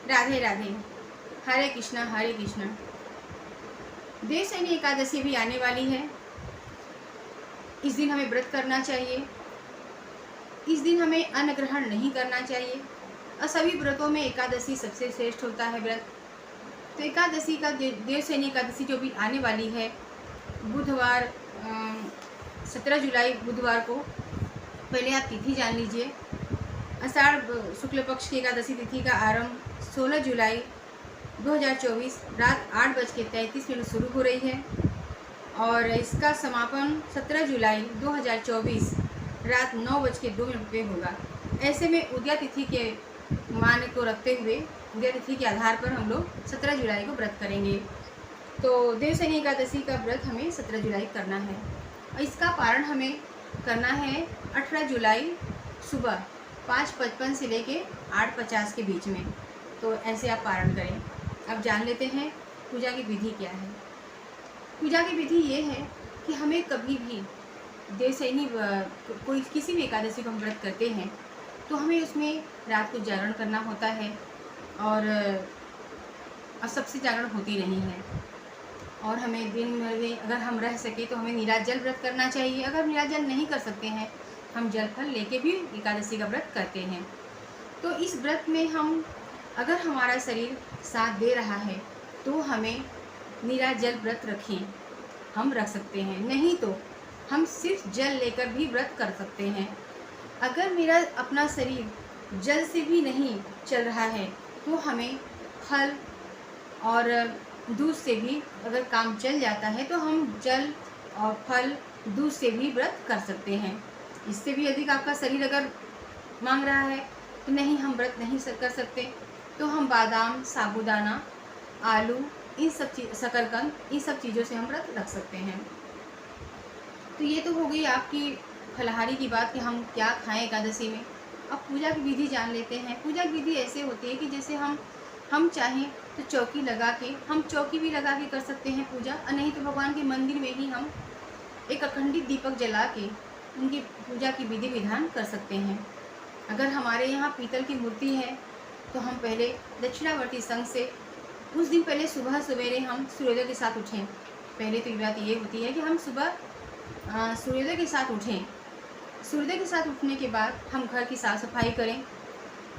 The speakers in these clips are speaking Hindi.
राधे राधे। हरे कृष्णा हरे कृष्णा। देवशयनी एकादशी भी आने वाली है। इस दिन हमें व्रत करना चाहिए। इस दिन हमें अन्न ग्रहण नहीं करना चाहिए और सभी व्रतों में एकादशी सबसे श्रेष्ठ होता है व्रत। तो एकादशी का देवशयनी एकादशी जो भी आने वाली है बुधवार 17 जुलाई बुधवार को। पहले आप तिथि जान लीजिए। आषाढ़ शुक्ल पक्ष की एकादशी तिथि का आरंभ 16 जुलाई 2024 रात 8:33 शुरू हो रही है और इसका समापन 17 जुलाई 2024 रात 9:02 पे होगा। ऐसे में उदया तिथि के मान को रखते हुए उदया तिथि के आधार पर हम लोग 17 जुलाई को व्रत करेंगे। तो देवशयनी एकादशी का व्रत हमें 17 जुलाई करना है और इसका पारण हमें करना है 18 जुलाई सुबह 5:55 से लेके 8:50 के बीच में। तो ऐसे आप पारण करें। अब जान लेते हैं पूजा की विधि क्या है। पूजा की विधि ये है कि हमें कभी भी देवशयनी कोई किसी भी एकादशी को हम व्रत करते हैं तो हमें उसमें रात को जागरण करना होता है और सबसे जागरण होती नहीं है। और हमें दिन भर में अगर हम रह सके तो हमें नीराजल व्रत करना चाहिए। अगर नीराजल नहीं कर सकते हैं हम जल फल लेके भी एकादशी का व्रत करते हैं। तो इस व्रत में हम अगर हमारा शरीर साथ दे रहा है तो हमें नीराजल व्रत रखें, हम रख सकते हैं। नहीं तो हम सिर्फ जल लेकर भी व्रत कर सकते हैं। अगर मेरा अपना शरीर जल से भी नहीं चल रहा है तो हमें फल और दूध से भी अगर काम चल जाता है तो हम जल और फल दूध से भी व्रत कर सकते हैं। इससे भी अधिक आपका शरीर अगर मांग रहा है तो नहीं हम व्रत नहीं कर सकते तो हम बादाम, साबूदाना, आलू, इन सब शकरकंद, इन सब चीज़ों से हम व्रत रख सकते हैं। तो ये तो हो गई आपकी फलाहारी की बात कि हम क्या खाएं एकादशी में। अब पूजा की विधि जान लेते हैं। पूजा की विधि ऐसे होती है कि जैसे हम चाहें तो चौकी लगा के, हम चौकी भी लगा के कर सकते हैं पूजा, और नहीं तो भगवान के मंदिर में ही हम एक अखंडित दीपक जला के उनकी पूजा की विधि विधान कर सकते हैं। अगर हमारे यहाँ पीतल की मूर्ति है तो हम पहले दक्षिणावर्ती संघ से उस दिन पहले सुबह सवेरे हम सूर्योदय के साथ उठें। पहले तो ये बात ये होती है कि हम सुबह सूर्योदय के साथ उठें। सूर्योदय के साथ उठने के बाद हम घर की साफ़ सफाई करें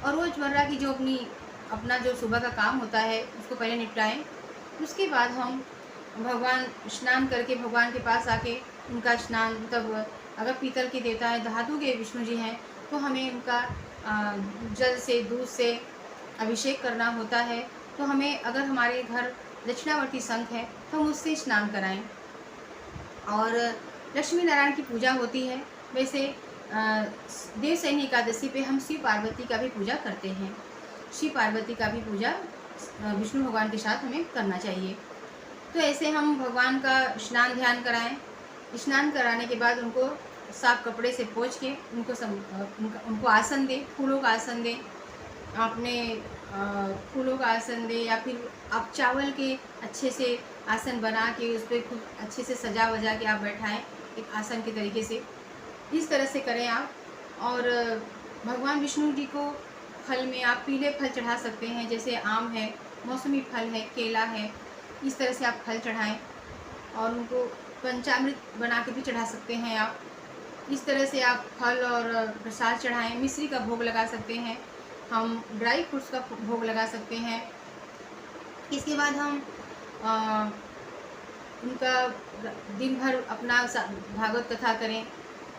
और रोज़मर्रा की जो अपना जो सुबह का काम होता है उसको पहले निपटाएं। उसके बाद हम भगवान स्नान करके भगवान के पास आके उनका स्नान, मतलब अगर पीतल के देवता है, धातु के विष्णु जी हैं, तो हमें उनका जल से, दूध से अभिषेक करना होता है। तो हमें अगर हमारे घर दक्षिणावर्ती संघ है तो हम उससे स्नान कराएं। और लक्ष्मी नारायण की पूजा होती है। वैसे देवशयनी एकादशी पे हम शिव पार्वती का भी पूजा करते हैं। शिव पार्वती का भी पूजा विष्णु भगवान के साथ हमें करना चाहिए। तो ऐसे हम भगवान का स्नान ध्यान कराएं। स्नान कराने के बाद उनको साफ कपड़े से पोंछ के उनको आसन दें, फूलों का आसन दें। आपने फूलों का आसन दें या फिर आप चावल के अच्छे से आसन बना के उस पर खूब अच्छे से सजा वजा के आप बैठाएं एक आसन के तरीके से। इस तरह से करें आप। और भगवान विष्णु जी को फल में आप पीले फल चढ़ा सकते हैं, जैसे आम है, मौसमी फल है, केला है। इस तरह से आप फल चढ़ाएं और उनको पंचामृत बना के भी चढ़ा सकते हैं आप। इस तरह से आप फल और प्रसाद चढ़ाएं। मिश्री का भोग लगा सकते हैं, हम ड्राई फ्रूट्स का भोग लगा सकते हैं। इसके बाद हम उनका दिन भर अपना भागवत कथा करें,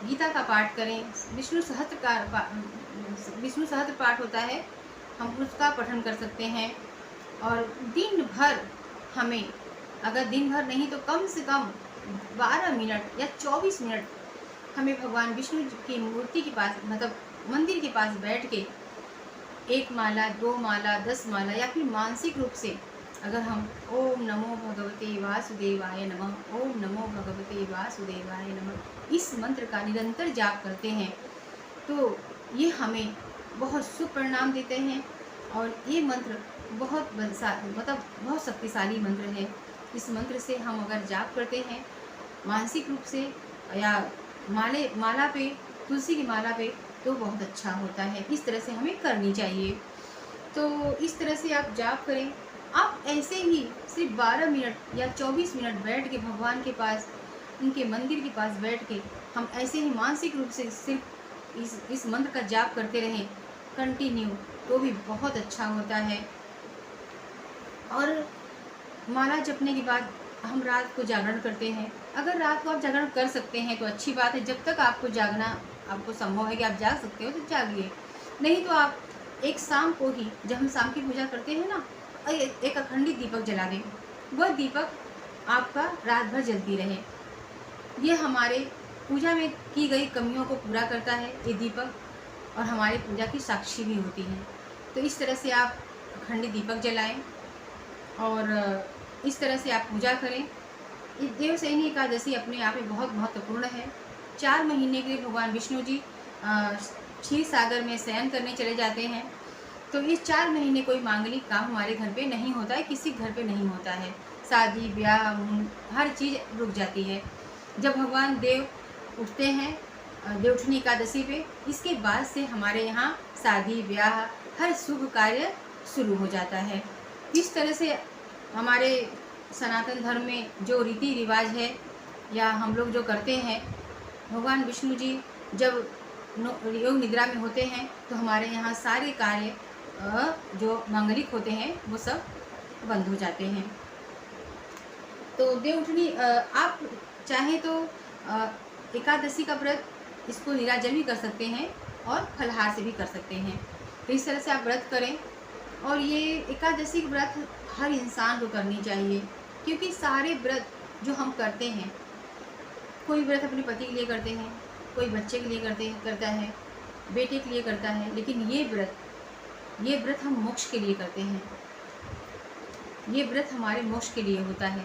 गीता का पाठ करें, विष्णु सहस्त्र पाठ होता है, हम उसका पठन कर सकते हैं। और दिन भर हमें, अगर दिन भर नहीं तो कम से कम 12 मिनट या 24 मिनट हमें भगवान विष्णु की मूर्ति के पास, मतलब मंदिर के पास बैठ के 1 माला, 2 माला, 10 माला या फिर मानसिक रूप से अगर हम ओम नमो भगवते वासुदेवाय नमः, ओम नमो भगवते वासुदेवाय नमः, इस मंत्र का निरंतर जाप करते हैं तो ये हमें बहुत शुभ परिणाम देते हैं। और ये मंत्र बहुत शक्तिशाली मंत्र है। इस मंत्र से हम अगर जाप करते हैं मानसिक रूप से या माला पे, तुलसी की माला पे, तो बहुत अच्छा होता है। इस तरह से हमें करनी चाहिए। तो इस तरह से आप जाप करें। आप ऐसे ही सिर्फ 12 मिनट या 24 मिनट बैठ के भगवान के पास, उनके मंदिर के पास बैठ के हम ऐसे ही मानसिक रूप से सिर्फ इस मंत्र का जाप करते रहें कंटिन्यू, तो भी बहुत अच्छा होता है। और माला जपने के बाद हम रात को जागरण करते हैं। अगर रात को आप जागरण कर सकते हैं तो अच्छी बात है, जब तक आपको जागना आपको संभव है कि आप जाग सकते हो तो जागिए, नहीं तो आप एक शाम को ही, जब हम शाम की पूजा करते हैं ना, एक अखंडित दीपक जला दें। वह दीपक आपका रात भर जलती रहे। ये हमारे पूजा में की गई कमियों को पूरा करता है ये दीपक, और हमारी पूजा की साक्षी भी होती है। तो इस तरह से आप अखंडित दीपक जलाएं और इस तरह से आप पूजा करें। ये देवशयनी एकादशी अपने आप में बहुत महत्वपूर्ण है। 4 महीने के लिए भगवान विष्णु जी क्षीर सागर में शयन करने चले जाते हैं। तो ये 4 महीने कोई मांगलिक काम हमारे घर पे नहीं होता है, किसी घर पे नहीं होता है। शादी ब्याह हर चीज़ रुक जाती है जब भगवान देव उठते हैं देवउठनी एकादशी पे। इसके बाद से हमारे यहाँ शादी ब्याह हर शुभ कार्य शुरू हो जाता है। इस तरह से हमारे सनातन धर्म में जो रीति रिवाज है या हम लोग जो करते हैं, भगवान विष्णु जी जब योग निद्रा में होते हैं तो हमारे यहाँ सारे कार्य जो मांगलिक होते हैं वो सब बंद हो जाते हैं। तो देवउठनी आप चाहें तो एकादशी का व्रत इसको निराजल भी कर सकते हैं और फलाहार से भी कर सकते हैं। तो इस तरह से आप व्रत करें। और ये एकादशी का व्रत हर इंसान को करनी चाहिए, क्योंकि सारे व्रत जो हम करते हैं, कोई व्रत अपने पति के लिए करते हैं, कोई बच्चे के लिए करता है, बेटे के लिए करता है, लेकिन ये व्रत हम मोक्ष के लिए करते हैं। ये व्रत हमारे मोक्ष के लिए होता है,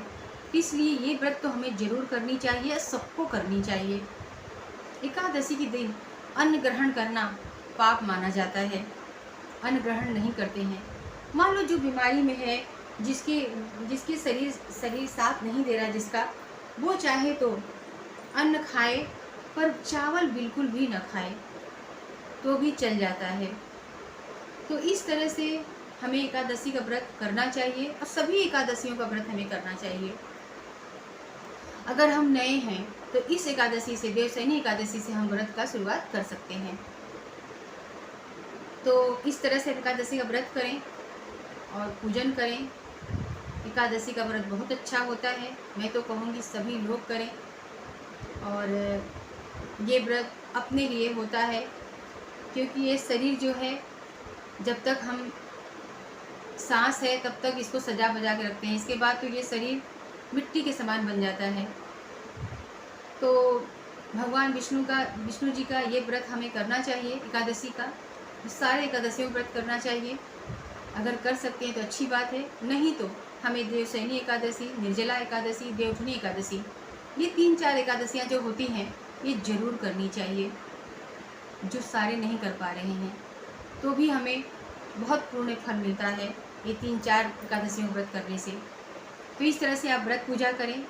इसलिए ये व्रत तो हमें जरूर करनी चाहिए, सबको करनी चाहिए। एकादशी के दिन अन्न ग्रहण करना पाप माना जाता है, अन्न ग्रहण नहीं करते हैं। मान लो जो बीमारी में है, जिसके शरीर साथ नहीं दे रहा, जिसका वो चाहे तो अन्न खाए पर चावल बिल्कुल भी न खाए तो भी चल जाता है। तो इस तरह से हमें एकादशी का व्रत करना चाहिए और सभी एकादशियों का व्रत हमें करना चाहिए। अगर हम नए हैं तो इस एकादशी से, देवशयनी एकादशी से हम व्रत का शुरुआत कर सकते हैं। तो इस तरह से एकादशी का व्रत करें और पूजन करें। एकादशी का व्रत बहुत अच्छा होता है, मैं तो कहूँगी सभी लोग करें। और ये व्रत अपने लिए होता है, क्योंकि ये शरीर जो है, जब तक हम सांस है तब तक इसको सजा बजा के रखते हैं, इसके बाद तो ये शरीर मिट्टी के समान बन जाता है। तो भगवान विष्णु जी का ये व्रत हमें करना चाहिए एकादशी का। सारे एकादशियों व्रत करना चाहिए। अगर कर सकते हैं तो अच्छी बात है, नहीं तो हमें देवशयनी एकादशी, निर्जला एकादशी, देवउठनी एकादशी, ये 3-4 एकादशियाँ जो होती हैं ये ज़रूर करनी चाहिए। जो सारे नहीं कर पा रहे हैं तो भी हमें बहुत पूर्ण फल मिलता है ये 3-4 एकादशियों व्रत करने से। तो इस तरह से आप व्रत पूजा करें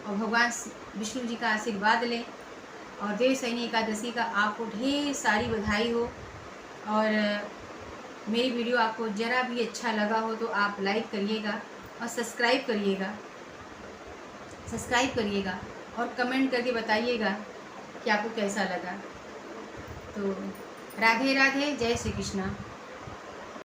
और भगवान विष्णु जी का आशीर्वाद लें। और देवशयनी एकादशी का आपको ढेर सारी बधाई हो। और मेरी वीडियो आपको ज़रा भी अच्छा लगा हो तो आप लाइक करिएगा और सब्सक्राइब करिएगा और कमेंट करके बताइएगा कि आपको कैसा लगा। तो राधे राधे, जय श्री कृष्णा।